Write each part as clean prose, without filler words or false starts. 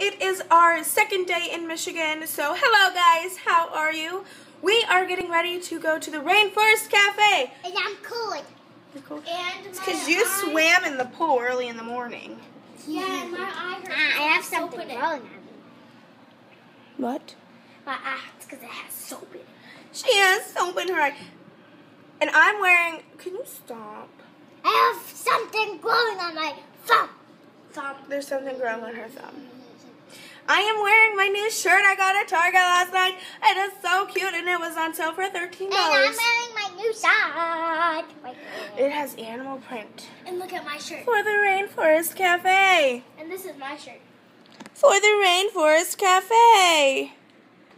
It is our second day in Michigan, so hello guys, how are you? We are getting ready to go to the Rainforest Cafe. And I'm cold. You're cold? And it's because you swam in the pool early in the morning. Yeah, and my eye hurts. I have something growing on me. What? My eye hurts because it has soap in it. She has soap in her eye. And I'm wearing, can you stop? I have something growing on my thumb. There's something growing on her thumb. I am wearing my new shirt I got at Target last night. It is so cute and it was on sale for $13. And I'm wearing my new shirt. It has animal print. And look at my shirt. For the Rainforest Cafe. And this is my shirt. For the Rainforest Cafe.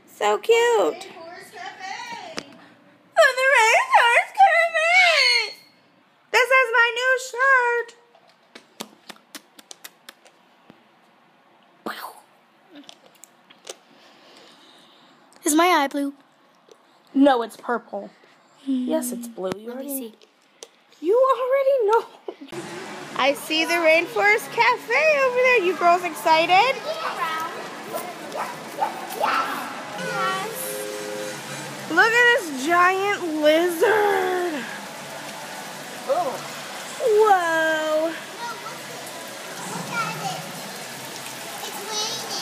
So cute. Rainforest Cafe. For the Rainforest Cafe. This is my new shirt. Is my eye blue? No, it's purple. Yes, it's blue. Let me see. You already know. I see the Rainforest Cafe over there. You girls excited? Look at this giant lizard. Oh. Whoa. Look at it. It's raining.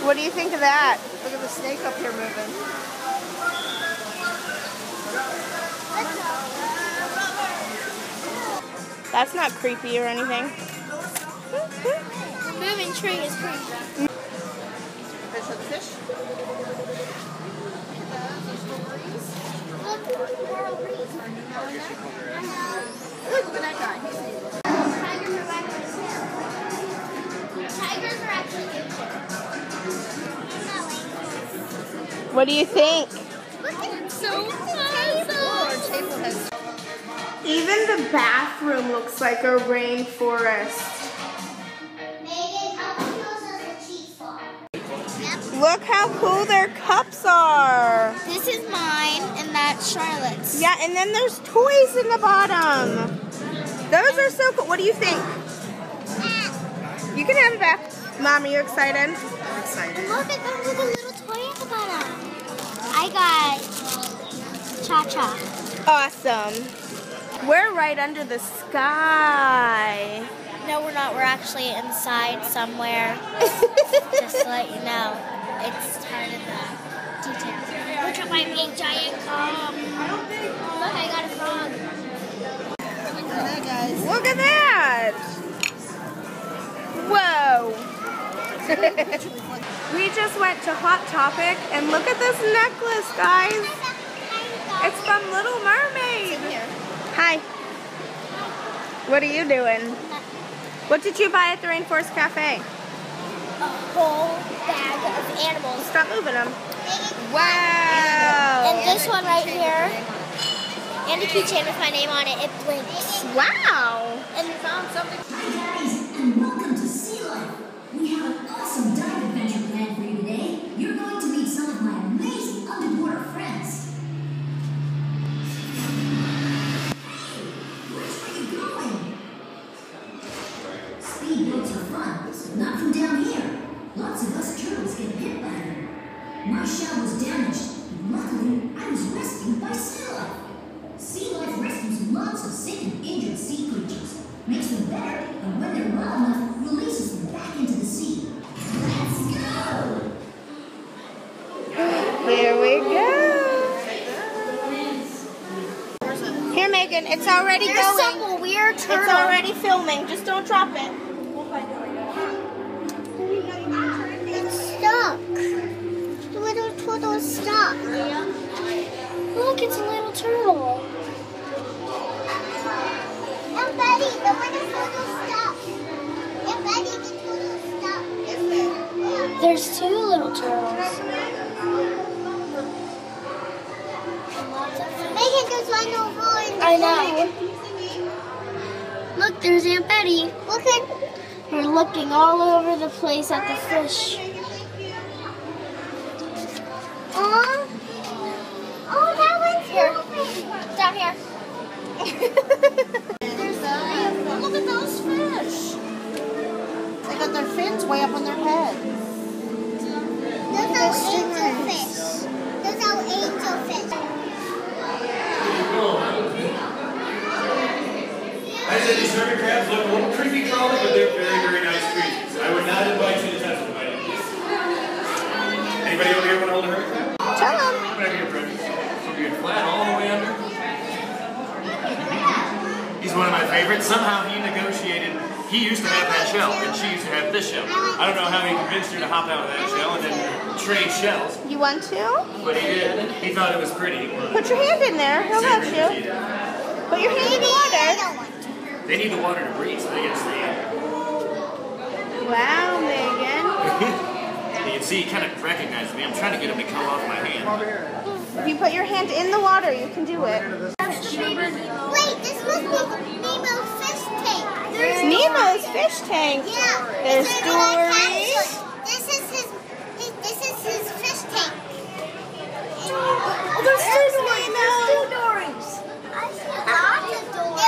What do you think of that? Look at the snake up here moving. That's not creepy or anything. The moving tree is creepy. Fish of the fish. Look at that guy. Tigers are actually good. What do you think? Look at it, so awesome. Even the bathroom looks like a rainforest. Look how cool their cups are. This is mine, and that's Charlotte's. Yeah, and then there's toys in the bottom. Those are so cool. What do you think? You can have it back. Mom, are you excited? I'm excited. And look, it comes with a little toy at the bottom. I got Cha-Cha. Awesome. We're right under the sky. No, we're not. We're actually inside somewhere. Just to let you know. It's part of the details. Look at my big giant Look, I got a frog. Look at that, guys. Look at that. Whoa. We just went to Hot Topic and look at this necklace, guys. It's from Little Mermaid. Hi. What are you doing? What did you buy at the Rainforest Cafe? A whole bag of animals. Stop moving them. Wow. And this one right here. And a keychain with my name on it. It blinks. Wow. And we found something. Hi guys, and welcome to Sea Life. We have an awesome dive adventure planned for you today. You're going to meet some of my amazing underwater friends. Hey, where's where you going? Speedboats are fun, but not from down here. Lots of us turtles get hit by them. My shell was damaged, but luckily I was rescued by Sea Life. Sea Life rescues lots of sick and injured sea creatures, makes them better, and when they're well enough, releases them back into the sea. Let's go! Here we go. Here, Megan, it's already There's going. some weird turtle. It's already filming. Just don't drop it. It's stuck. The little turtle's stuck. Look, it's a little turtle. And Betty, the little turtle's stuck. And Betty, the turtle's stuck. There's two little turtles. There's Aunt Betty. Looking. We're looking all over the place at the fish. Oh, that one's here. Down here. Look at those fish. They got their fins way up on their head. Those are angelfish. Those are angelfish. I said these hermit crabs look a little creepy crawly, but they're very, very nice creatures. I would not invite you to touch them by any means. Anybody over here want to hold a hermit crab? Tell them. Come back here, Fred. She'll be flat all the way under. He's one of my favorites. Somehow he negotiated. He used to have that shell, and she used to have this shell. I don't know how he convinced her to hop out of that shell and then trade shells. You want to? But he did. He thought it was pretty. Put your hand in there. He'll let you. Put your hand in the water. They need the water to breathe, so they gotta stay in. Wow, Megan. You can see he kind of recognized me. I'm trying to get him to come off my hand. If you put your hand in the water, you can do it. Wait, this was Nemo's fish tank. Nemo's fish tank. Yeah. There's This is stories. This is his fish tank. Oh, there's two Nemo. I see lots of doors.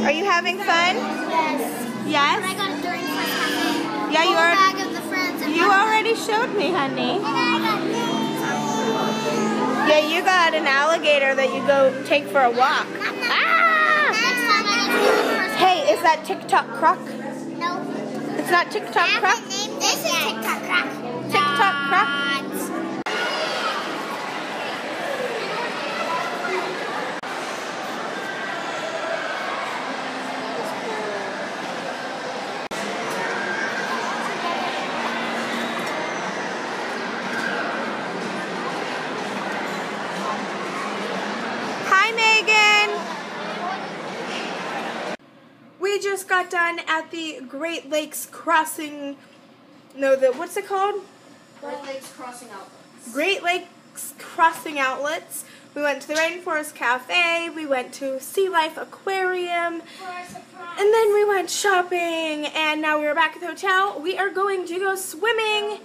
Are you having fun? Yes. Yes? And I got it during my cafe. Yeah, you Whole are. bag of the friends and You already showed me, honey. And I got Yeah, you got an alligator that you go take for a walk. Ah! Next time I go to the first. Hey, is that TikTok Croc? No. It's not TikTok Croc? This is TikTok Croc. TikTok Croc? Hi, Megan. We just got done at the Great Lakes Crossing. No, what's it called? Great Lakes Crossing Outlets. Great Lakes Crossing Outlets. We went to the Rainforest Cafe. We went to Sea Life Aquarium. And then we went shopping. And now we're back at the hotel. We are going to go swimming.